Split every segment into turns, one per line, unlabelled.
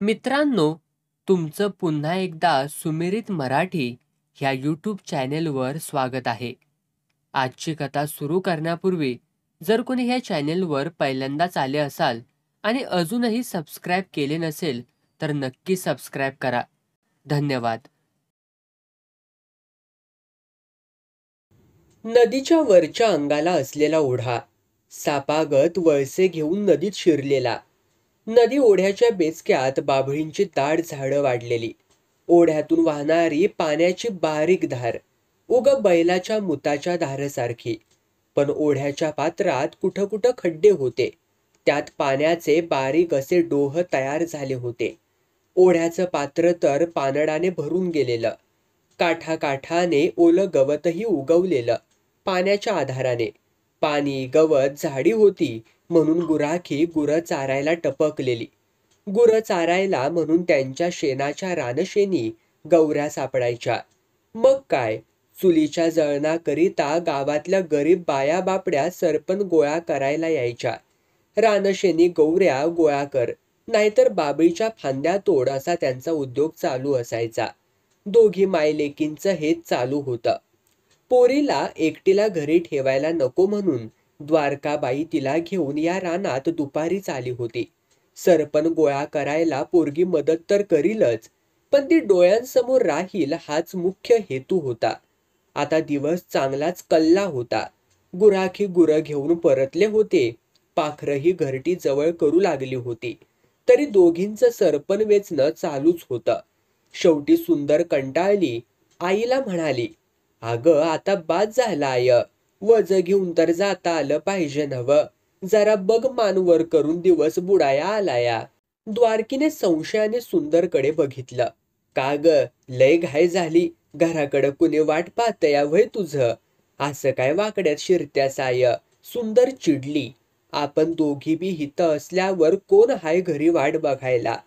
मित्रांनो, तुमचं पुन्हा एकदा सुमिरित मराठी ह्या यूट्यूब चॅनेलवर स्वागत आहे. आजची कथा सुरू करण्यापूर्वी जर कोणी ह्या चॅनेलवर पहिल्यांदाच आले असाल आणि अजूनही सबस्क्राईब केले नसेल तर नक्की सबस्क्राईब करा. धन्यवाद. नदीच्या वरच्या अंगाला असलेला ओढा सापागत वळसे घेऊन नदीत शिरलेला. नदी ओढ्याच्या बेचक्यात बाभळींची दाट झाडं वाढलेली. ओढ्यातून वाहणारी पाण्याची बारीक धार उग बैलाच्या मुताच्या धारेसारखी. पण ओढ्याच्या पात्रात कुठं कुठं खड्डे होते. त्यात पाण्याचे बारीक असे डोह तयार झाले होते. ओढ्याचं पात्र तर पानडाने भरून गेलेलं. काठाकाठाने ओलं गवतही उगवलेलं पाण्याच्या आधाराने. पाणी गवत झाडी होती म्हणून गुराखी गुरं चारायला टपकलेली. गुरं चारायला म्हणून त्यांच्या शेणाच्या रानशेणी गवऱ्या सापडायच्या. मग काय, चुलीच्या जळणाकरिता गावातल्या गरीब बाया बापड्या सरपण गोळा करायला यायच्या. रानशेणी गौऱ्या गोळा कर, नाहीतर बाबळीच्या फांद्या तोड असा त्यांचा उद्योग चालू असायचा. दोघी मायलेकींचं हेच चालू होतं. पोरीला एकटीला घरी ठेवायला नको म्हणून द्वारकाबाई तिला घेऊन या रानात दुपारीच आली होती. सरपण गोळा करायला पोरगी मदत तर करीलच, पण ती डोळ्यांसमोर राहील हाच मुख्य हेतू होता. आता दिवस चांगलाच कल्ला होता. गुराखी गुरं घेऊन परतले होते. पाखरही घरटी जवळ करू लागली होती. तरी दोघींचं सरपण वेचणं चालूच होतं. शेवटी सुंदर कंटाळली. आईला म्हणाली, अगं आता बाद झाला आय, वज घेऊन तर जाता आलं पाहिजे नव. जरा बघ मानवर करून दिवस बुडाया आलाया. द्वारकीने संशयाने सुंदरकडे बघितलं. का ग, लय घाय झाली, घराकडं कुणी वाट पाहतया वय तुझं? असं काय वाकड्यात शिरत्यास आय? सुंदर चिडली. आपण दोघी बी हितं असल्यावर कोण हाय घरी वाट बघायला?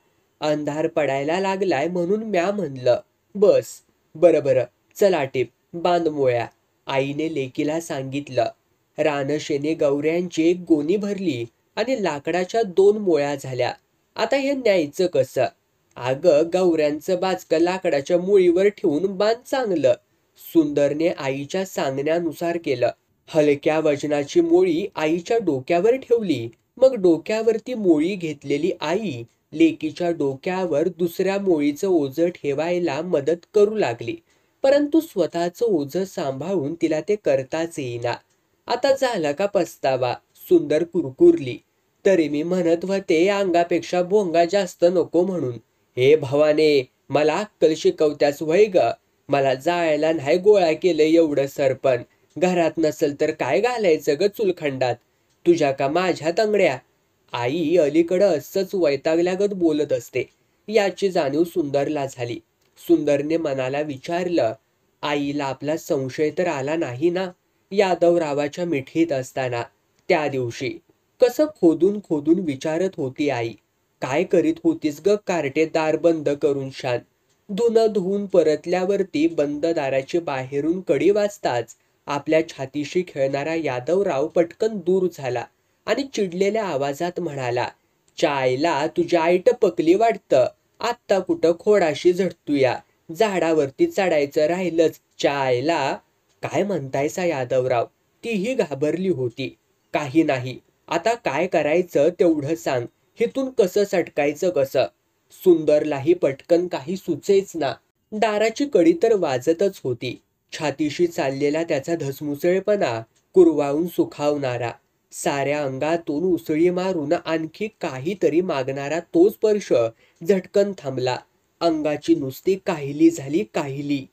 अंधार पडायला लागलाय म्हणून म्या म्हणलं. बस, बरं चला टिप, बांध मोळ्या, आईने लेकीला सांगितलं. रानशेने गौऱ्यांची एक गोणी भरली आणि लाकडाच्या 2 मोळ्या झाल्या. आता हे न्यायचं कसं? अगं, गौऱ्यांचं बाचकं लाकडाच्या मुळीवर ठेवून बांध चांगलं. सुंदरने आईच्या सांगण्यानुसार केलं. हलक्या वजनाची मोळी आईच्या डोक्यावर ठेवली. मग डोक्यावरती मोळी घेतलेली आई लेकीच्या डोक्यावर दुसऱ्या मोळीचं ओझं ठेवायला मदत करू लागली. परंतु स्वतःचं ओझं सांभाळून तिला ते करताच येईना. आता झाला का पस्तावा? सुंदर कुरकुरली. तरी मी म्हणत होते अंगापेक्षा भोंगा जास्त नको म्हणून. हे भवाने, मला अक्कल शिकवत्यास वय ग? मला जायला नाही गोळा केलं एवढं सरपण. घरात नसल तर काय घालायचं ग चुलखंडात? तुझ्या का माझ्या तंगड्या? आई अलीकडं असंच वैतागल्यागत बोलत असते याची जाणीव सुंदरला झाली. सुंदरने मनाला विचारलं, आईला आपला संशय तर आला नाही ना? यादवरावाच्या मिठीत असताना त्या दिवशी कसं खोदून खोदून विचारत होती आई. काय करीत होतीस ग कार्टे दार बंद करून शान? धुणं धुवून परतल्यावरती बंद दाराची बाहेरून कडी वाजताच आपल्या छातीशी खेळणारा यादवराव पटकन दूर झाला आणि चिडलेल्या आवाजात म्हणाला, चायला तुझ्या आई टपकली वाटतं. आत्ता कुठं खोडाशी झटतूया, झाडावरती चढायचं राहिलंच चायला. काय म्हणतायसा यादवराव? तीही घाबरली होती. काही नाही, आता काय करायचं तेवढं सांग. हिथून कसं सटकायचं कसं? सुंदरलाही पटकन काही सुचेच ना. दाराची कडी तर वाजतच होती. छातीशी चाललेला त्याचा धसमुसळपणा कुरवाळून सुखावणारा, साऱ्या अंगातून उसळी मारून आणखी काहीतरी मागणारा तो स्पर्श झटकन थांबला. अंगाची नुसती काहिली झाली, काहिली.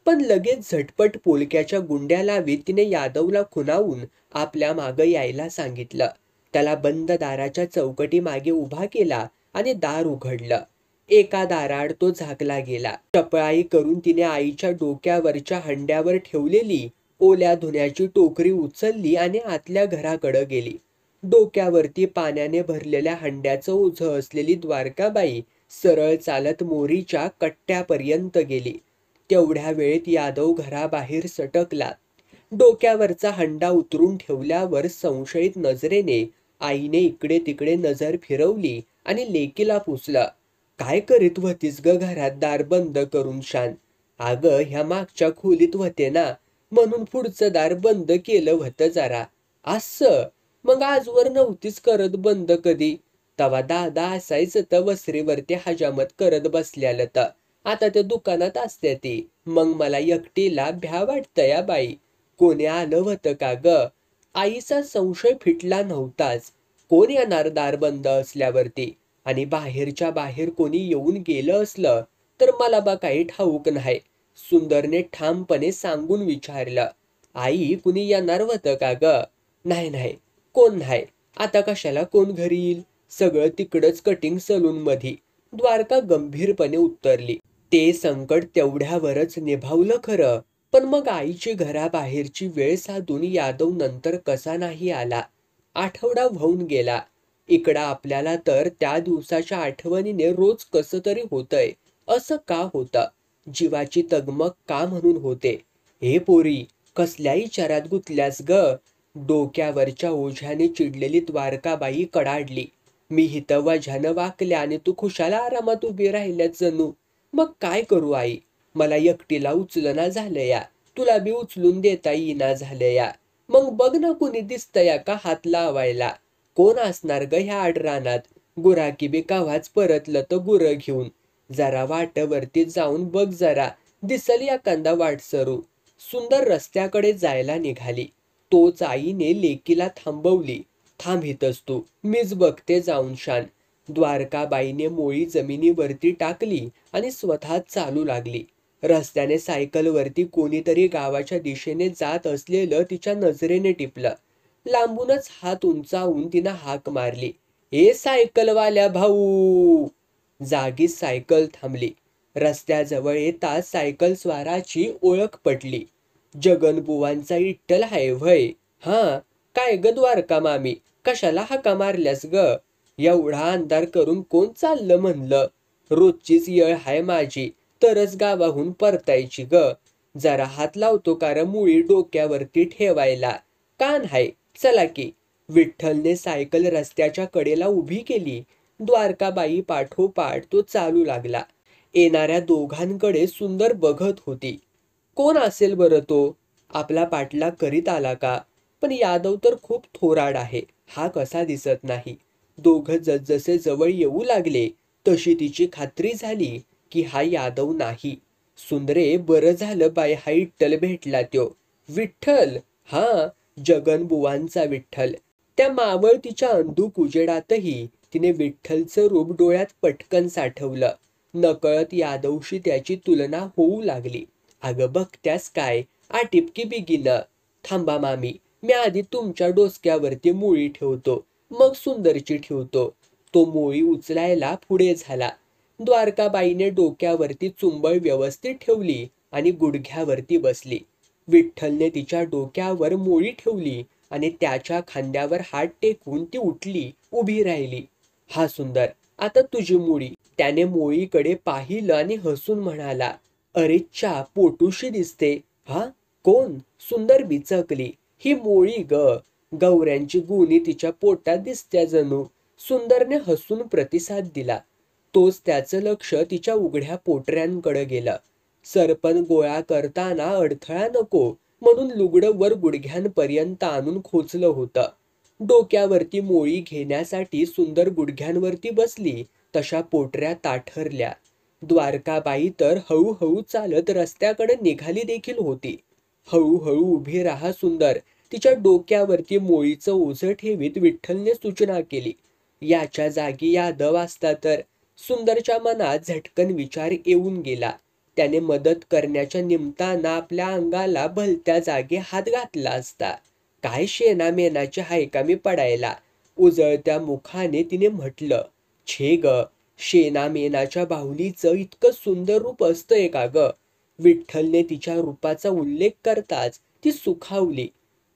पण लगेच झटपट पोलक्याच्या गुंड्या लावीत तिने यादवला खुणावून आपल्या मागं यायला सांगितलं. त्याला बंद दाराच्या चौकटी मागे उभा केला आणि दार उघडलं. एका दाराआड तो झाकला गेला. टपळाई करून तिने आईच्या डोक्यावरच्या हंड्यावर ठेवलेली ओल्या धुण्याची टोकरी उचलली आणि आतल्या घराकडे गेली. डोक्यावरती पाण्याने भरलेल्या हंड्याचं ओझं असलेली द्वारकाबाई सरळ चालत मोरीच्या कट्ट्यापर्यंत गेली. तेवढ्या वेळेत यादव घराबाहेर सटकला. डोक्यावरचा हंडा उतरून ठेवल्यावर संशयित नजरेने आईने इकडे तिकडे नजर फिरवली आणि लेकीला पुसलं. काय करीत होतीस ग घरात दार बंद करून शान? अगं ह्या मागच्या खोलीत होते ना, म्हणून पुढचं दार बंद केलं होतं जरा. असं? मग आजवर नव्हतीच करत बंद कधी? तवा दादा असायचं तर वसरीवरती हजामत करत बसल्यालं तर. आता त्या दुकानात असते ती. मग मला एकटीला भ्या वाटतं या बाई. कोणी आलं होतं का ग? आईचा संशय फिटला नव्हताच. कोण येणार दार बंद असल्यावरती? आणि बाहेरच्या बाहेर कोणी येऊन गेलं असलं तर मला बा काही ठाऊक नाही. सुंदरने ठामपणे सांगून विचारलं. आई कुणी येणार होतं का ग? नाही नाही, कोण नाही. आता कशाला कोण घरी येईल? सगळं तिकडच कटिंग सलून मध्ये. द्वारका गंभीरपणे उत्तरली. ते संकट तेवढ्यावरच निभावलं खरं, पण मग आईची घराबाहेरची वेळ साधून यादव नंतर कसा नाही आला? आठवडा होऊन गेला. इकडं आपल्याला तर त्या दिवसाच्या आठवणीने रोज कसं तरी होतंय. असं का होतं? जीवाची तगमग का म्हणून होते? हे पोरी, कसल्या विचारात गुंतल्यास ग? डोक्यावरच्या ओझ्याने चिडलेली द्वारकाबाई कडाडली. मी हितं वझ्यानं वाकल्या आणि तू खुशाला आरामात उभी राहिल्यात जणू. मग काय करू आई? मला एकटीला उचलना झालं या. तुला बी उचलून देता येईना झालं या. मग बघ ना कुणी दिसतंय का हात लावायला? कोण असणार ग ह्या आडरानात? गुराकी बी काव्हाच परतलं तर गुरं घेऊन. जरा वाटवरती जाऊन बघ जरा, दिसल एखादा वाटसरू. सुंदर रस्त्याकडे जायला निघाली. तोच आईने लेकीला थांबवली. थांब इथंच तू, मीच बघते जाऊन शान. द्वारकाबाईने मोळी जमिनीवरती टाकली आणि स्वतः चालू लागली. रस्त्याने सायकलवरती कोणीतरी गावाच्या दिशेने जात असलेलं तिच्या नजरेने टिपलं. लांबूनच हात उंचावून तिनं हाक मारली. ए सायकलवाल्या भाऊ! जागीच सायकल थांबली. रस्त्याजवळ येताच सायकल स्वाराची ओळख पटली. जगनबुवांचा इट्टल आहे व्हय? हा, काय ग द्वारका मामी, कशाला हाका मारल्यास ग? एवढा अंधार करून कोण चाललं म्हणलं? रोजचीच येळ हाय माझी, तरच गावाहून परतायची ग. जरा हात लावतो कार मुळी डोक्यावरती ठेवायला. कान हाय, चला की. विठ्ठलने सायकल रस्त्याच्या कडेला उभी केली. द्वारकाबाई पाठोपाठ तो चालू लागला. येणाऱ्या दोघांकडे सुंदर बघत होती. कोण असेल बरं तो? आपला पाठलाग करीत आला का? पण यादव तर खूप थोराड आहे, हा कसा दिसत नाही? दोघं जसजसे जवळ येऊ लागले तशी तिची खात्री झाली की हा यादव नाही. सुंदरे, बरं झालं बाय, हा विठ्ठल भेटला त्यो. विठ्ठल? हा, जगनबुवांचा विठ्ठल. त्या मावळतीच्या अंधुक उजेडातही तिने विठ्ठलचं रूप डोळ्यात पटकन साठवलं. नकळत यादवशी त्याची तुलना होऊ लागली. अगं बघत्यास काय, आटिपकी बिगीन. थांबा मामी, मी आधी तुमच्या डोसक्यावरती मोळी ठेवतो, मग सुंदरची ठेवतो. तो मोळी उचलायला पुढे झाला. द्वारकाबाईने डोक्यावरती चुंबळ व्यवस्थित ठेवली आणि गुडघ्यावरती बसली. विठ्ठलने तिच्या डोक्यावर मोळी ठेवली आणि त्याच्या खांद्यावर हात टेकून ती उठली, उभी राहिली. हा सुंदर, आता तुझी मोळी. त्याने मोळीकडे पाहिलं आणि हसून म्हणाला. अरे च्या, पोटूशी दिसते. हा, कोण? सुंदर बिचकली. ही मोळी ग. गौऱ्यांची गुणी तिच्या पोटात दिसत्या जणू. सुंदरने हसून प्रतिसाद दिला. तोच त्याचं लक्ष तिच्या उघड्या पोटऱ्यांकडे गेलं. सरपण गोळा करताना अडथळा नको म्हणून लुगडं वर गुडघ्यांपर्यंत आणून खोचलं होतं. डोक्यावरती मोळी घेण्यासाठी सुंदर गुडघ्यांवरती बसली तशा पोटऱ्या ताठरल्या. द्वारकाबाई तर हळूहळू चालत रस्त्याकडे निघाली देखील होती. हळूहळू उभी राहा सुंदर, तिच्या डोक्यावरती मोळीचं ओझं ठेवीत विठ्ठलने सूचना केली. याच्या जागी यादव असता तर? सुंदरच्या मनात झटकन विचार येऊन गेला. त्याने मदत करण्याच्या निमित्तानं आपल्या अंगाला भलत्या जागी हात घातला असता. काय शेणा मेनाची हाय का मी पडायला? उजळत्या मुखाने तिने म्हटलं. छे ग, शेणा मेनाच्या बाहुलीचं इतकं सुंदर रूप असतंय का ग? विठ्ठलने तिच्या रूपाचा उल्लेख करताच ती सुखावली.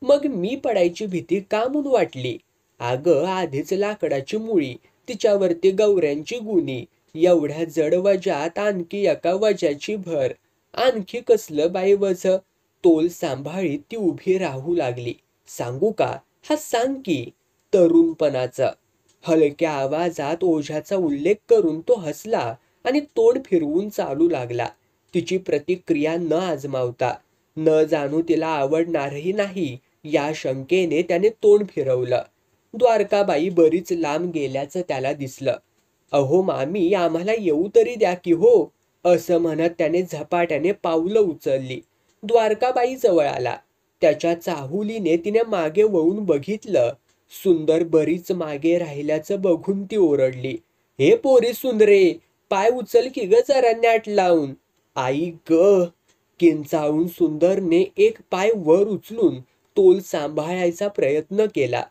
मग मी पडायची भीती का म्हणून वाटली? अगं आधीच लाकडाची मुळी, तिच्यावरती गौऱ्यांची गुणी, एवढ्या जड वजात आणखी एका वजाची भर. आणखी कसलं बाई वज? तोल सांभाळीत ती उभी राहू लागली. सांगू का? हा सांग की. तरुणपणाचं. हलक्या आवाजात ओझ्याचा उल्लेख करून तो हसला आणि तोंड फिरवून चालू लागला. तिची प्रतिक्रिया न आजमावता, न जाणू तिला आवडणारही नाही या शंकेने त्याने तोंड फिरवलं. द्वारकाबाई बरीच लांब गेल्याचं त्याला दिसलं. "अहो मामी, आम्हाला येऊ तरी द्या की हो," असं म्हणत त्याने झपाट्याने पावलं उचलली. द्वारकाबाई जवळ आला. त्याच्या चाहुलीने तिने मागे वळून बघितलं. सुंदर बरीच मागे राहिल्याचं बघून ती ओरडली, "हे पोरी सुंदरे, पाय उचल की ग जरा न्याट लावून." "आई ग!" किंचाळून सुंदरने एक पाय वर उचलून तोल सांभाळायचा प्रयत्न केला.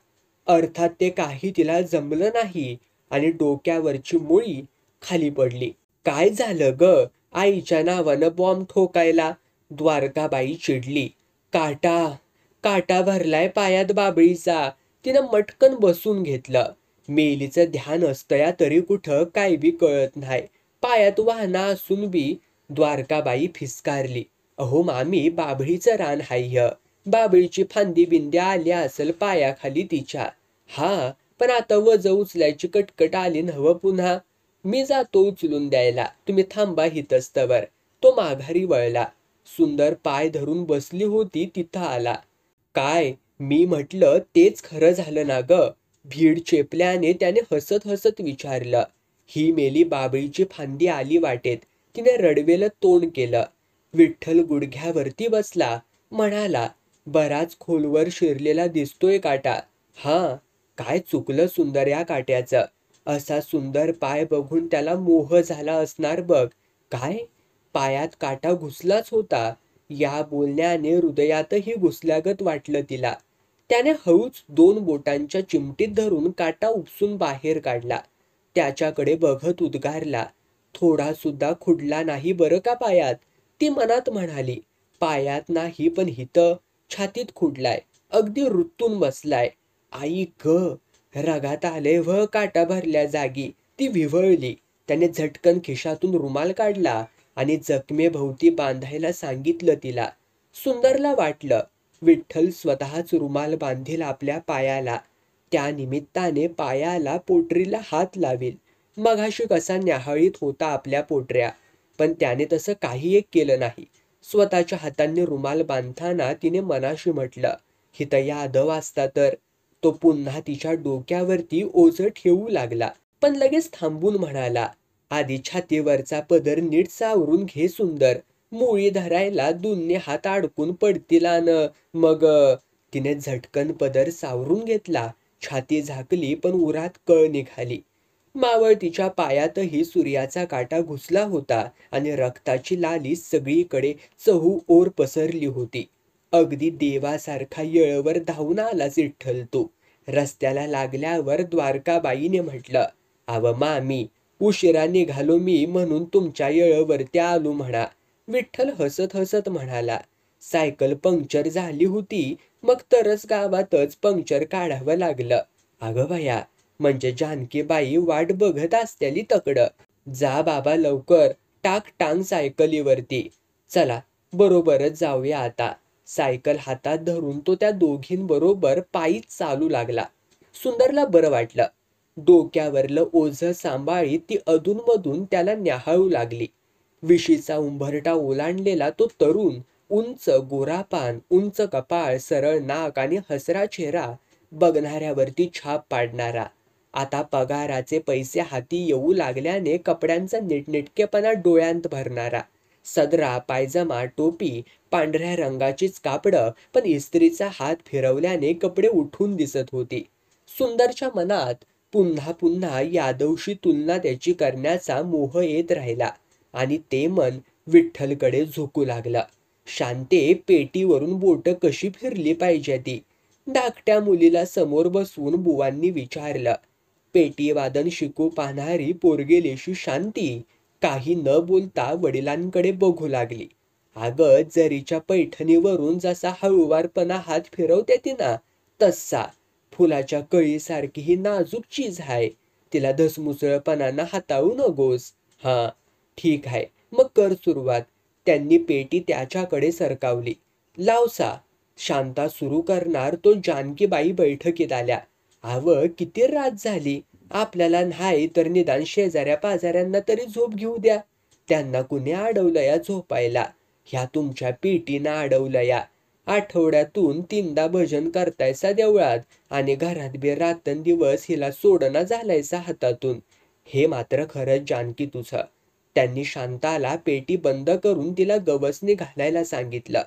अर्थात ते काही तिला जमलं नाही आणि डोक्यावरची मुळी खाली पडली. "काय झालं ग? आईच्या नावानं बॉम्ब ठोकायला?" द्वारकाबाई चिडली. काटा भरलाय पायात बाबळीचा." तिनं मटकन बसून घेतलं. मेलीचं ध्यान असतया तरी कुठं काय बी कळत नाही. पायात वाहना असून बी. द्वारकाबाई फिसकारली. "अहो मामी, बाबळीचं रान हाय. बाबळीची फांदी बिंदी आली असेल पायाखाली तिच्या." "हा, पण आता वज उचलायची कटकट आली नव्ह पुन्हा." "मी जातो उचलून द्यायला, तुम्ही थांबा हितच तवर." तो माघारी वळला. सुंदर पाय धरून बसली होती तिथं आला. "काय मी म्हटलं तेच खरं झालं ना ग?" भीड चेपल्याने त्याने हसत हसत विचारलं. "ही मेली बाबळीची फांदी आली वाटेत." तिने रडवेलं तोंड केलं. विठ्ठल गुडघ्यावरती बसला. म्हणाला, "बराच खोलवर शिरलेला दिसतोय काटा." "हां, काय चुकलं सुंदर या काट्याचं?" "असा सुंदर पाय बघून त्याला मोह झाला असणार बघ." "काय?" "पायात काटा घुसलाच होता." या बोलण्याने हृदयातही घुसल्यागत वाटलं तिला. त्याने हळूच 2 बोटांच्या चिमटीत धरून काटा उपसून बाहेर काढला. त्याच्याकडे बघत उद्गारला, "थोडा सुद्धा खुडला नाही बरं का पायात." ती मनात म्हणाली, "पायात नाही पण हितं छातीत खुडलाय, अगदी रुतून बसलाय." "आई ग!" रगात आले व काटा भरल्या जागी. ती विव्हळली. त्याने झटकन खिशातून रुमाल काढला आणि जखमेभोवती बांधायला सांगितलं तिला. सुंदरला वाटलं, विठ्ठल स्वतःच रुमाल बांधील आपल्या पायाला. त्या निमित्ताने पायाला पोटरीला हात लावील. मघाशी कसा न्याहाळीत होता आपल्या पोटऱ्या, पण त्याने तसं काही एक केलं नाही. स्वतःच्या हातांनी रुमाल बांधताना तिने मनाशी म्हटलं, "हितं यादव असता तर." तो पुन्हा तिच्या डोक्यावरती ओझं ठेवू लागला, पण लगेच थांबून म्हणाला, "आधी छातीवरचा पदर नीट सावरून घे सुंदर. मुळी धरायला दोन्ही हात अडकून पडतील मग." तिने झटकन पदर सावरून घेतला. छाती झाकली पण उरात कळ निघाली. मावळतीच्या पायातही सूर्याचा काटा घुसला होता आणि रक्ताची लाली सगळीकडे चहूओर पसरली होती. अगदी देवासारखा येळेवर धावून आलाच विठ्ठल तो. रस्त्याला लागल्यावर द्वारकाबाईने म्हटलं, "अव मामी, उशिरा निघालो मी म्हणून तुमच्या येळेवरती आलो म्हणा." विठ्ठल हसत हसत म्हणाला, "सायकल पंक्चर झाली होती, मग तरच गावातच पंक्चर काढावं लागलं." "अगं बया, म्हणजे जानकीबाई वाट बघत असत्याली तकडं. जा बाबा लवकर, टाक टांग सायकलीवरती." "चला, बरोबरच जाऊया आता." सायकल हातात धरून तो त्या दोघींबरोबर पायीच चालू लागला. सुंदरला बरं वाटलं. डोक्यावरलं ओझं सांभाळीत ती अधूनमधून त्याला न्याहाळू लागली. विशीचा उंबरठा ओलांडलेला तो तरुण, उंच गोरापान, उंच कपाळ, सरळ नाक आणि हसरा चेहरा बघणाऱ्यावरती छाप पाडणारा. आता पगाराचे पैसे हाती येऊ लागल्याने कपड्यांचा नीटनेटकेपणा डोळ्यांत भरणारा. सदरा, पायजमा, टोपी, पांढऱ्या रंगाचीच कापडं, पण इस्त्रीचा हात फिरवल्याने कपडे उठून दिसत होती. सुंदरच्या मनात पुन्हा पुन्हा यादवशी तुलना त्याची करण्याचा मोह येत राहिला आणि ते मन विठ्ठलकडे झुकू लागलं. "शांते, पेटीवरून बोटं कशी फिरली पाहिजे ती?" धाकट्या मुलीला समोर बसवून बुवांनी विचारलं. पेटी वादन शिकू पाहणारी पोरगेलेशी शांती काही न बोलता वडिलांकडे बघू लागली. "अगं, जरीच्या पैठणीवरून जसा हळूवारपणा हात फिरवते ती ना, तसा. फुलाच्या कळीसारखी ही नाजूक चीज आहे. तिला धसमुसळपणानं हाताळू नकोस." "हां, ठीक आहे, मग कर सुरुवात." त्यांनी पेटी त्याच्याकडे सरकावली. "लावसा." शांता सुरू करणार तो जानकीबाई बैठकीत आल्या. "अव, किती रात झाली. आपल्याला नाही तर निदान शेजाऱ्या पाजाऱ्यांना तरी झोप घेऊ द्या. त्यांना कुणी अडवलं या झोपायला? ह्या तुमच्या पेटीनं अडवलं या. आठवड्यातून 3दा भजन करतायसा देवळात आणि घरात बी रात्रंदिवस हिला सोडना झालायसा हातातून. हे मात्र खरंच जानकी तुझं. त्यांनी शांताला पेटी बंद करून तिला गवसणी घालायला सांगितलं.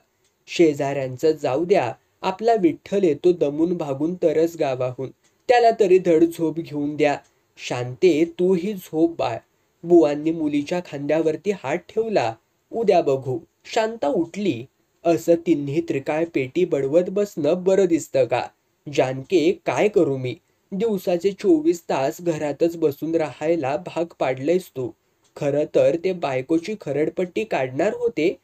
शेजाऱ्यांचं जाऊ द्या, आपला विठ्ठल येतो दमून भागून तरस गावाहून, त्याला तरी धड झोप घेऊन द्या. शांते तू ही झोप बाळ. बुवांनी मुलीच्या खांद्यावरती हात ठेवला. उद्या बघू. शांता उठली. असं तिन्ही त्रिकाळ पेटी बडवत बसणं बरं दिसतं का? जानके काय करू मी? दिवसाचे 24 तास घरातच बसून राहायला भाग पाडलंयस तू. खरं तर ते बायकोची खरडपट्टी काढणार होते.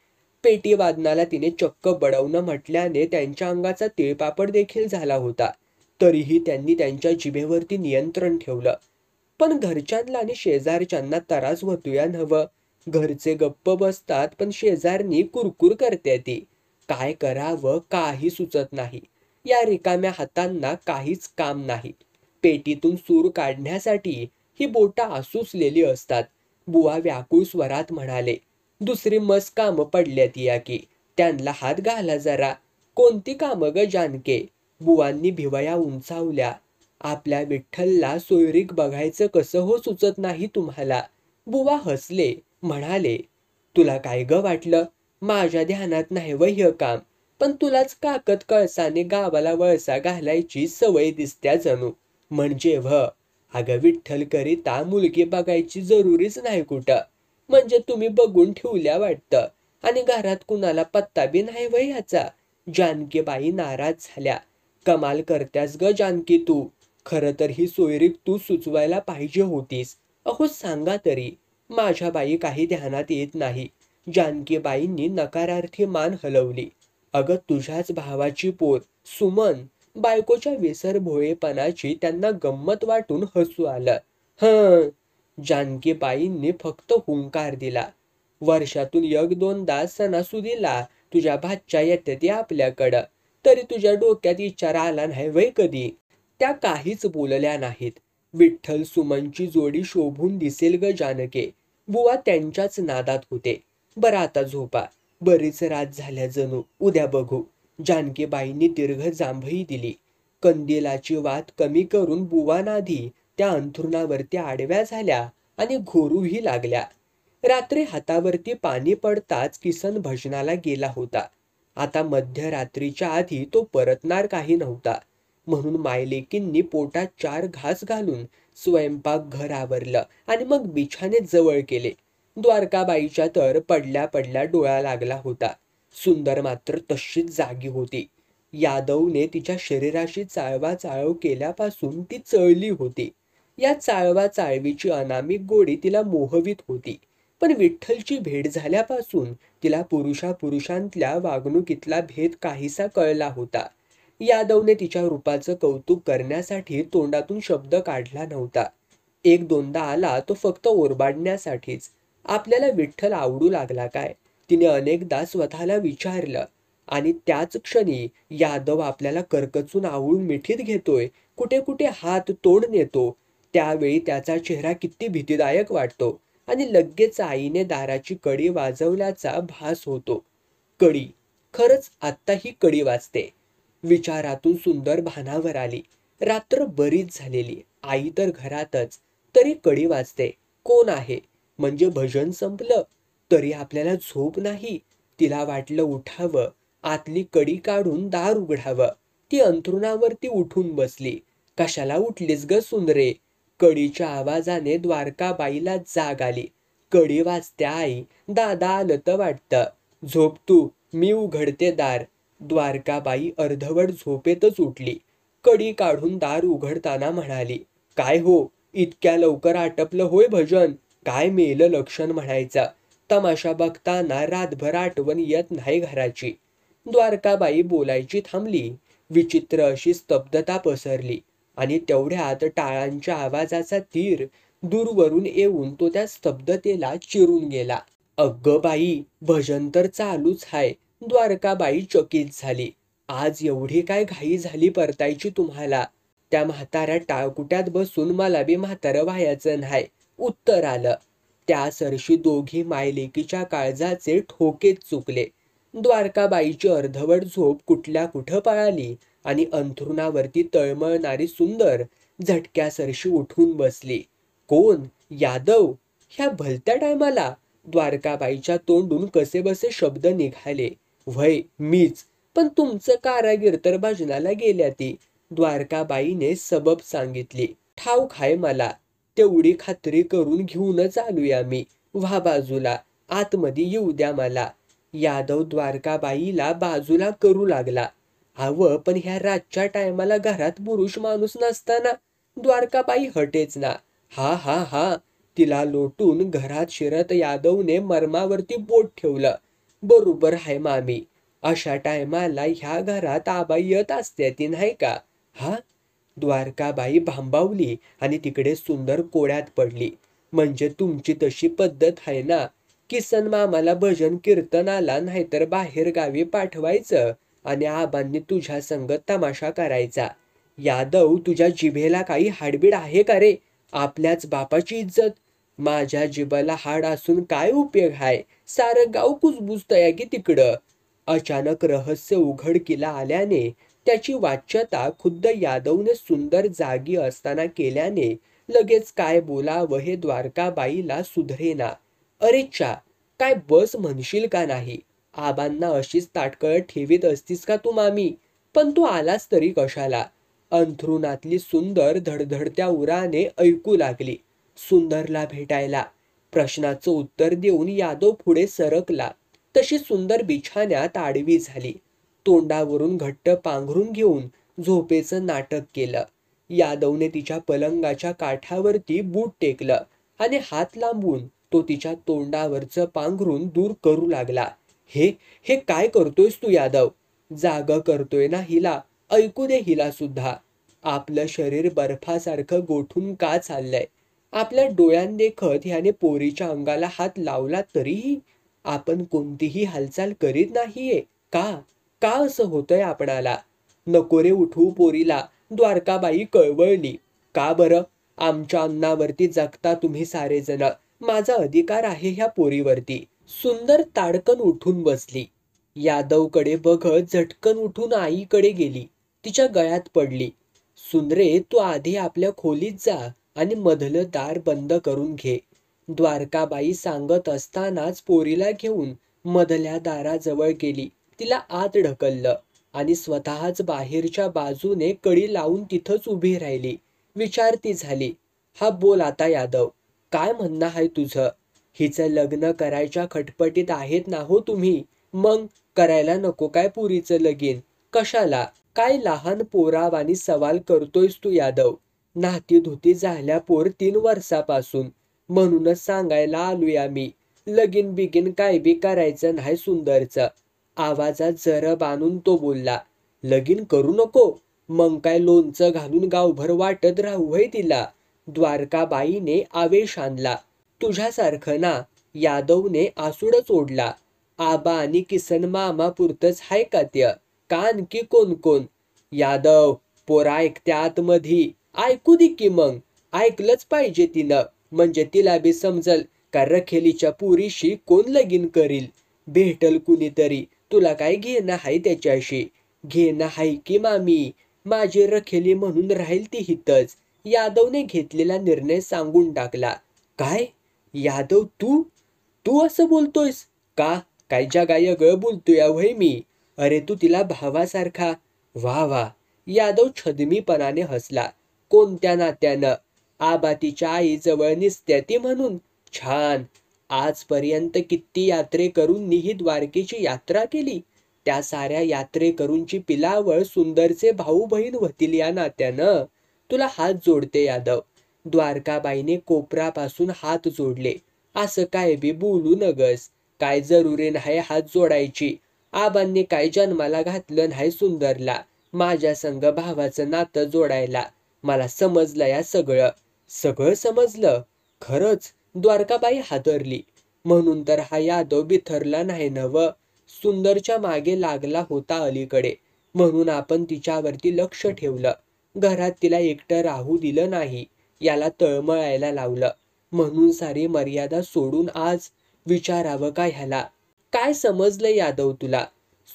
पेटी वादनाला तिने चक्क बडवणं म्हटल्याने त्यांच्या अंगाचा तिळपापड देखील झाला होता. तरीही त्यांनी त्यांच्या जिभेवरती नियंत्रण ठेवलं. पण घरच्यांना आणि शेजारच्यांना त्रास होतोया नव्ह. घरचे गप्प बसतात पण शेजारनी कुरकुर करते ती. काय करावं काही सुचत नाही. या रिकाम्या हातांना काहीच काम नाही. पेटीतून सूर काढण्यासाठी ही बोटं आसुसलेली असतात. बुवा व्याकुळ स्वरात म्हणाले, दुसरी मस कामं पडल्यात या की, त्यांना हात घाला जरा. कोणती कामं ग जानके? बुवांनी भिवया उंचावल्या. आपल्या विठ्ठलला सोयरीक बघायचं कसं हो सुचत नाही तुम्हाला? बुवा हसले, म्हणाले, तुला काय ग वाटलं? माझ्या ध्यानात नाही व हे काम. पण तुलाच काकत कळसाने गावाला वळसा घालायची सवय दिसत्या जणू. म्हणजे अगं विठ्ठलकरिता मुलगी बघायची जरुरीच नाही कुठं. म्हणजे तुम्ही बघून ठेवल्या वाटतं. आणि घरात कुणाला पत्ता बी नाही व ह्याचा. जानकीबाई नाराज झाल्या. कमाल करत्यास ग जानकी तू. खरं तर ही सोयरीक तू सुचवायला पाहिजे होतीस. अहो सांगा तरी. माझ्या बाई काही ध्यानात येत नाही. जानकीबाईंनी नकारार्थी मान हलवली. अगं तुझ्याच भावाची पोर सुमन. बायकोच्या विसरभोळेपणाची त्यांना गंमत वाटून हसू आलं. हं. जानकीबाईंनी फक्त हुंकार दिला. वर्षातून 1-2दा सणासुदीला तुझ्या भाच्या येतात आपल्याकडं. तरी तुझ्या डोक्यात विचार आला नाही वय कधी? त्या काहीच बोलल्या नाहीत. विठ्ठल सुमनची जोडी शोभून दिसेल ग जानके. बुवा त्यांच्याच नादात होते. बरं आता झोपा. बरीच रात झाल्या जणू. उद्या बघू. जानकीबाईंनी दीर्घ जांभई दिली. कंदिलाची वात कमी करून बुवा नाधी त्या अंथरुणावरती आडव्या झाल्या आणि घोरूही लागल्या. रात्री हातावरती पाणी पडताच किसन भजनाला गेला होता. आता मध्यरात्रीच्या आधी तो परतणार काही नव्हता. म्हणून मायलेकींनी पोटात 4 घास घालून स्वयंपाक घर आवरलं आणि मग बिछाने जवळ केले. द्वारकाबाईच्या तर पडल्या पडल्या डोळा लागला होता. सुंदर मात्र तशीच जागी होती. यादवने तिच्या शरीराशी चाळवाचाळव केल्यापासून ती चळली होती. या चाळवाचाळवीची अनामिक गोडी तिला मोहवीत होती. पण विठ्ठलची भेट झाल्यापासून तिला पुरुषांतल्या वागणुकीतला भेद काहीसा कळला होता. यादवने तिच्या रूपाचं कौतुक करण्यासाठी तोंडातून शब्द काढला नव्हता. 1-2दा आला तो फक्त ओरबाडण्यासाठीच. आपल्याला विठ्ठल आवडू लागला काय? तिने अनेकदा स्वतःला विचारलं. आणि त्याच क्षणी यादव आपल्याला करकचून आवळून मिठीत घेतोय, कुठे कुठे हात तोड नेतो. त्यावेळी त्याचा चेहरा किती भीतीदायक वाटतो. आणि लगेच आईने दाराची कडी वाजवल्याचा भास होतो. कडी. खरंच आत्ता ही कडी वाजते. विचारातून सुंदर भानावर आली. रात्र बरीच झालेली. आई तर घरातच. तरी कडी वाजते. कोण आहे? म्हणजे भजन संपलं. तरी आपल्याला झोप नाही. तिला वाटलं उठावं. आतली कडी काढून दार उघडावं. ती अंथरुणावरती उठून बसली. कशाला उठलीस ग सुंदरे? कडीच्या आवाजाने द्वारकाबाईला जाग आली. कडी वाजते आई. दादा आलं तर वाटतं. झोप तू. मी उघडते दार. द्वारकाबाई अर्धवट झोपेतच उठली. कडी काढून दार उघडताना म्हणाली, काय हो, इतक्या लवकर आटपलं होय भजन? काय मेलं लक्षण म्हणायचं. तमाशा बघताना रातभर आठवण येत नाही घराची. द्वारकाबाई बोलायची थांबली. विचित्र अशी स्तब्धता पसरली. आणि तेवढ्यात टाळांच्या आवाजाचा तीर दूरवरून येऊन तो त्या स्तब्धतेला चिरून गेला. अग्ग बाई, भजन तर चालूच हाय. द्वारकाबाई चकित झाली. आज एवढी काय घाई झाली परतायची तुम्हाला? त्या म्हाताऱ्या टाळकुट्यात बसून मला बी म्हातारं व्हायचं नाही उत्तर आलं. त्या सरशी दोघी मायलेकीच्या काळजाचे ठोकेच चुकले. द्वारकाबाईची अर्धवट झोप कुठल्या कुठं पळाली आणि अंथरुणावरती तळमळणारी सुंदर झटक्यासरशी उठून बसली. कोण? यादव? ह्या भलत्या टायमाला? द्वारकाबाईच्या तोंडून कसेबसे शब्द निघाले. व्हय मीच, पण तुमचं कारागीर तर भजनाला गेल्या ती. द्वारकाबाईने सबब सांगितली. ठाऊक हाय मला, तेवढी खात्री करून घेऊनच आलोया मी. व्हा बाजूला, आतमध्ये येऊ द्या मला. यादव द्वारकाबाईला बाजूला करू लागला. अव पण ह्या रातच्या टायमाला घरात पुरुष माणूस नसताना? द्वारकाबाई हटेच ना. हा हा हा, तिला लोटून घरात शिरत यादवने मर्मावरती बोट ठेवलं. बरोबर हाय मामी, अशा टायमाला ह्या घरात आबाई येत असते ती नाही का? हा? द्वारकाबाई भांबावली आणि तिकडे सुंदर कोड्यात पडली. म्हणजे तुमची तशी पद्धत आहे ना? किसन मामाला भजन कीर्तनाला नाहीतर बाहेर गावी पाठवायचं आणि आबांनी तुझ्या संगत तमाशा करायचा. यादव, तुझ्या जिभेला काही हाडबीड आहे का रे? आपल्याच बापाची इज्जत. माझ्या जिभेला हाड असून काय उपयोग हाय? सारं गाव कुजबुजतया की तिकडं. अचानक रहस्य उघडकीला आल्याने त्याची वाच्यता खुद्द यादवने सुंदर जागी असताना केल्याने लगेच काय बोलावं हे द्वारकाबाईला सुधरेना. अरे चा, काय बस म्हणशील का नाही? आबांना अशीच ताटकळत ठेवीत असतीस का तू मामी? पण तू आलास तरी कशाला? अंथरुणातली सुंदर धडधडत्या उराने ऐकू लागली. सुंदरला भेटायला. प्रश्नाचं उत्तर देऊन यादव पुढे सरकला. तशी सुंदर बिछाण्यात आडवी झाली. तोंडावरून घट्ट पांघरून घेऊन झोपेचं नाटक केलं. यादवने तिच्या पलंगाच्या काठावरती बूट टेकलं आणि हात लांबून तो तिच्या तोंडावरचं पांघरून दूर करू लागला. हे हे काय करतोयस तू यादव? जाग करतोय ना हिला, ऐकू दे हिला सुद्धा. आपलं शरीर बर्फासारखं गोठून का चाललंय? आपल्या डोळ्यांदेखत ह्याने पोरीच्या अंगाला हात लावला तरीही आपण कोणतीही हालचाल करीत नाहीये. का? का असं होतंय आपणाला? नको रे उठवू पोरीला. द्वारकाबाई कळवळली. का बरं? आमच्या अन्नावरती जगता तुम्ही सारेजण. माझा अधिकार आहे ह्या पोरीवरती. सुंदर ताडकन उठून बसली. यादवकडे बघत झटकन उठून आईकडे गेली. तिच्या गळ्यात पडली. सुंदरे, तू आधी आपल्या खोलीत जा आणि मधलं दार बंद करून घे. द्वारकाबाई सांगत असतानाच पोरीला घेऊन मधल्या दाराजवळ गेली. तिला आत ढकललं आणि स्वतःच बाहेरच्या बाजूने कडी लावून तिथंच उभी राहिली. विचारती झाली. हा बोल आता यादव, काय म्हणणं आहे तुझं? हिचं लग्न करायच्या खटपटीत आहेत ना हो तुम्ही? मग करायला नको काय पुरीचं लगीन? कशाला? काय लहान पोरावानी सवाल करतोयस तू यादव? नाती धुती झाल्या पोर 3 वर्षापासून. म्हणूनच सांगायला आलोया मी. लगीन बिगीन काय बी करायचं नाही सुंदरचं. आवाजात जरब आणून तो बोलला. लगीन करू नको? मग काय लोणचं घालून गावभर वाटत राहू होय तिला? द्वारकाबाईने आवेश आणला. तुझ्यासारखं ना? यादवने आसूडच ओढला. आबा आणि किसन मामा पुरतच हाय का त्या? का आणखी कोण कोण? यादव, पोरा ऐकत्या आतमधी. ऐकू दे की मग. ऐकलंच पाहिजे तिनं, म्हणजे तिला बी समजल का रखेलीच्या पुरीशी कोण लगीन करील. भेटल कुणीतरी. तुला काय घेणं हाय त्याच्याशी? घेणं हाय की मामी. माझी रखेली म्हणून राहील ती हितच. यादवने घेतलेला निर्णय सांगून टाकला. काय? यादव, तू तू असं बोलतोयस? का? काय जगायगळ बोलतोय व्हय मी? अरे तू तिला भावासारखा. वा वा. यादव छदमीपणाने हसला. कोणत्या नात्यानं? आबा तिच्या आईजवळ निसत्या ती म्हणून. छान. आजपर्यंत किती यात्रेकरूंनी ही द्वारकेची यात्रा केली. त्या साऱ्या यात्रेकरूंची पिलावळ सुंदरचे भाऊ बहीण होतील या नात्यानं. तुला हात जोडते यादव. द्वारकाबाईने कोपरापासून हात जोडले. असं काय बी बोलू नगस. काय जरुरी नाही हात जोडायची. आबांनी काय जन्माला घातलं नाही सुंदरला माझ्या संग भावाचं नातं जोडायला. मला समजलं या सगळं. सगळं समजलं? खरंच? द्वारकाबाई हादरली. म्हणून तर हा यादव बिथरला नाही नव. सुंदरच्या मागे लागला होता अलीकडे, म्हणून आपण तिच्यावरती लक्ष ठेवलं. घरात तिला एकटं राहू दिलं नाही. याला तळमळायला लावलं. म्हणून सारी मर्यादा सोडून आज विचारावं का ह्याला? काय समजलं यादव तुला?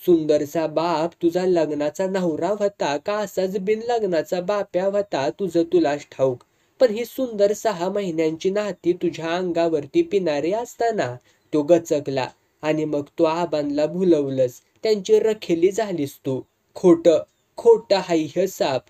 सुंदरचा बाप तुझा लग्नाचा नवरा होता का असाच बिनलग्नाचा बाप्या होता तुझं तुलाच ठाऊक. पण ही सुंदर 6 महिन्यांची नाती तुझ्या अंगावरती पिणारी असताना तो गचकला आणि मग तू आबांना भुलवलंस. त्यांची रखेली झालीस तू. खोटं खोटं हाय हे साप.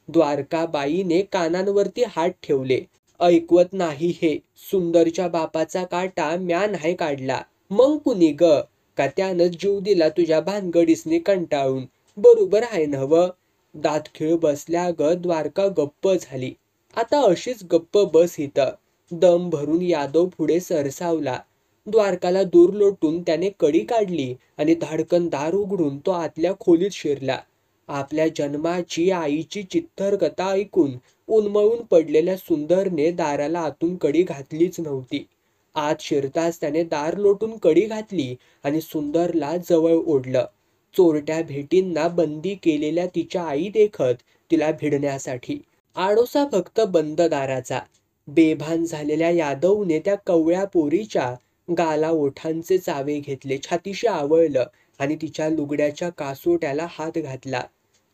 द्वारकाबाईने कानांवरती हात ठेवले. ऐकवत नाही हे. सुंदरच्या बापाचा काटा म्या नाही काढला. मग कुणी ग? का त्यानं जीव दिला तुझ्या भानगडीसने कंटाळून? बरोबर आहे नव्ह? दातखिळ बसल्या ग द्वारका गप्प झाली. आता अशीच गप्प बस इथं. दम भरून यादव पुढे सरसावला. द्वारकाला दूर लोटून त्याने कडी काढली आणि धाडकन दार उघडून तो आतल्या खोलीत शिरला. आपल्या जन्माची आईची चित्तर कथा ऐकून उन्मळून पडलेल्या सुंदरने दाराला आतून कडी घातलीच नव्हती. आत शिरताच त्याने दार लोटून कडी घातली आणि सुंदरला जवळ ओढलं. चोरट्या भेटींना बंदी केलेल्या तिच्या आई देखत तिला भिडण्यासाठी. आडोसा फक्त बंद दाराचा. बेभान झालेल्या यादवने त्या कवळ्या पोरीच्या गाला ओठांचे चावे घेतले, छातीशी आवळलं आणि तिच्या लुगड्याच्या कासोट्याला हात घातला.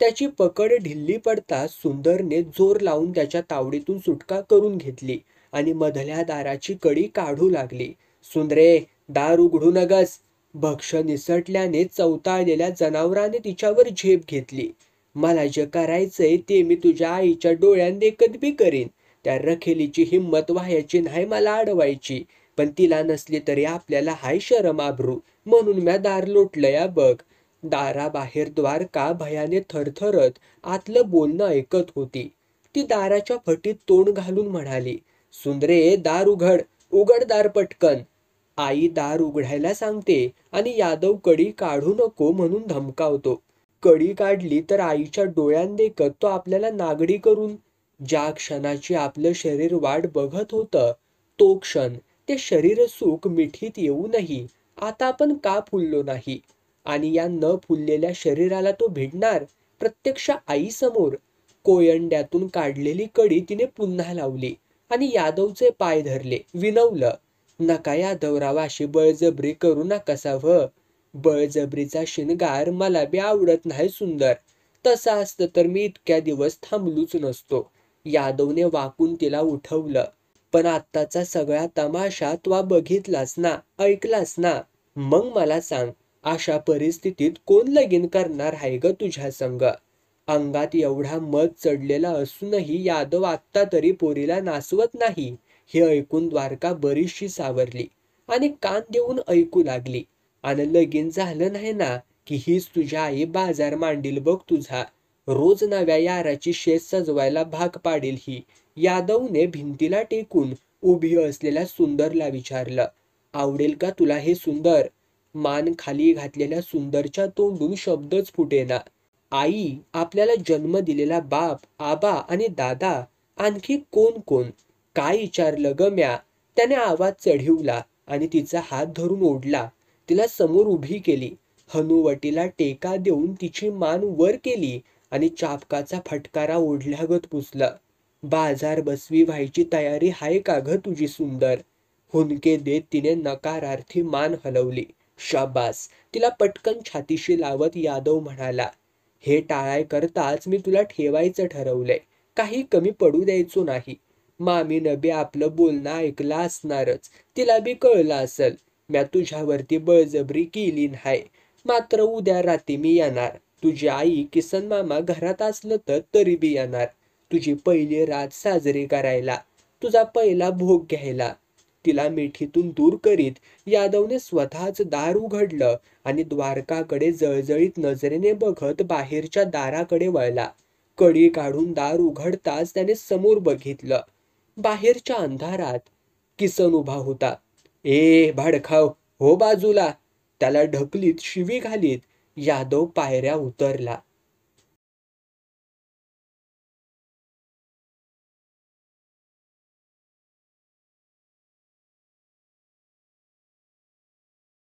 त्याची पकड ढिल्ली पडताच सुंदरने जोर लावून त्याच्या तावडीतून सुटका करून घेतली आणि मधल्या दाराची कडी काढू लागली. सुंदरे, दार उघडू नगस. भक्ष निसटल्याने चवताळलेल्या जनावराने तिच्यावर झेप घेतली. मला जे करायचंय ते मी तुझ्या आईच्या डोळ्यात देखत बी करीन. त्या रखेलीची हिंमत व्हायची नाही मला अडवायची. पण तिला नसली तरी आपल्याला हाय शरम आबरू, म्हणून म्या दार लोटलंया बघ. दाराबाहेर द्वारका भयाने थरथरत आतलं बोलणं ऐकत होती. ती दाराच्या फटीत तोंड घालून म्हणाली, सुंदरे, दार उघड. उघड दार पटकन. आई दार उघडायला सांगते आणि यादव कडी काढू नको म्हणून धमकावतो. कडी काढली तर आईच्या डोळ्यात देखत तो आपल्याला नागडी करून. ज्या क्षणाची आपलं शरीर वाट बघत होतं तो क्षण, ते शरीर सुख मिठीत येऊनही आता आपण का फुललो नाही? आणि या न फुललेल्या शरीराला तो भिडणार प्रत्यक्ष आईसमोर. कोयंड्यातून काढलेली कडी तिने पुन्हा लावली आणि यादवचे पाय धरले, विनवलं, नका यादवराव, अशी बळजबरी करू नकासा व. बळजबरीचा शिणगार मला बी आवडत नाही सुंदर. तसं असतं तर मी इतक्या दिवस थांबलोच नसतो. यादवने वाकून तिला उठवलं. पण आत्ताचा सगळा तमाशा तू बघितलास ना, ऐकलास ना? मग मला सांग, अशा परिस्थितीत कोण लगीन करणार आहे ग तुझ्या संग? अंगात एवढा मध चढलेला असूनही यादव आत्ता तरी पोरीला नासवत नाही हे ऐकून द्वारका बरीचशी सावरली आणि कान देऊन ऐकू लागली. आणि लगीन झालं नाही ना की हीच तुझ्या आई बाजार मांडील बघ तुझा. रोज नव्या याराची शेत सजवायला भाग पाडील ही. यादवने भिंतीला टेकून उभी असलेल्या सुंदरला विचारलं, आवडेल का तुला हे सुंदर? मान खाली घातलेल्या सुंदरच्या तोंडून शब्दच फुटेना. आई, आपल्याला जन्म दिलेला बाप, आबा आणि दादा, आणखी कोण कोण? काय विचारलं ग म्या? त्याने आवाज चढिवला आणि तिचा हात धरून ओढला. तिला समोर उभी केली. हनुवटीला टेका देऊन तिची मान वर केली आणि चापकाचा फटकारा ओढल्यागत पुसलं. बाजार बसवी व्हायची तयारी हाय का ग तुझी सुंदर? हुंदके देत तिने नकारार्थी मान हलवली. शाबास. तिला पटकन छातीशी लावत यादव म्हणाला, हे टाळाय करताच मी तुला ठेवायचं ठरवलंय. काही कमी पडू द्यायचो नाही. मामीनं बी आपलं बोलणं ऐकलं असणारच. तिला बी कळलं असल म्या तुझ्यावरती बळजबरी केली नाही. मात्र उद्या रात्री मी येणार. तुझी आई किसन मामा घरात असलं तर तरी बी येणार. तुझी पहिली रात साजरी करायला, तुझा पहिला भोग घ्यायला. तिला मिठीतून दूर करीत यादवने स्वतःच दार उघडलं आणि द्वारकाकडे जळजळीत नजरेने बघत बाहेरच्या दाराकडे वळला. कडी काढून दार उघडताच त्याने समोर बघितलं. बाहेरच्या अंधारात किसन उभा होता. ए भाडखाव, हो बाजूला. त्याला ढकलीत शिवी घालीत यादव पायऱ्या उतरला.